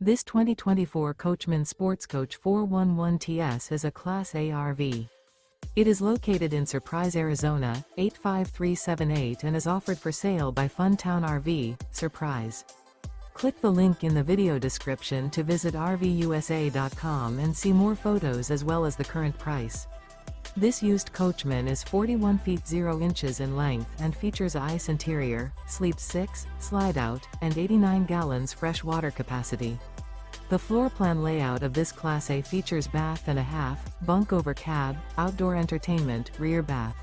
This 2024 Coachmen Sportscoach 411TS is a Class A RV. It is located in Surprise, Arizona, 85378 and is offered for sale by Funtown RV, Surprise. Click the link in the video description to visit RVUSA.com and see more photos as well as the current price. This used Coachman is 41 feet 0 inches in length and features a ice interior, sleeps 6, slide-out, and 89 gallons fresh water capacity. The floor plan layout of this Class A features bath and a half, bunk over cab, outdoor entertainment, rear bath.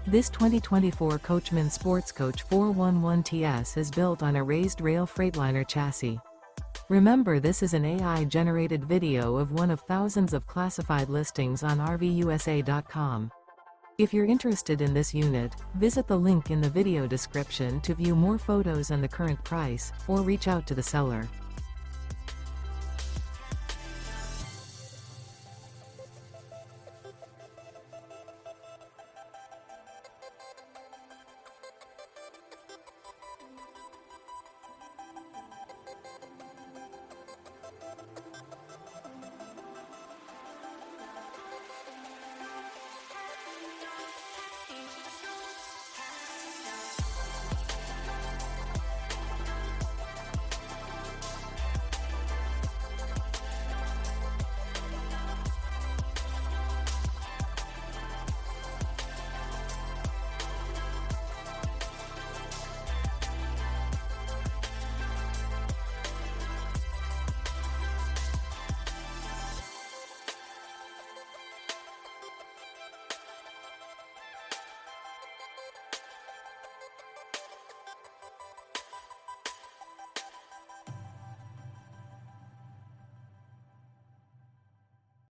This 2024 Coachmen Sportscoach 411TS is built on a Raised Rail Freightliner chassis. Remember, this is an AI-generated video of one of thousands of classified listings on RVUSA.com. If you're interested in this unit, visit the link in the video description to view more photos and the current price, or reach out to the seller.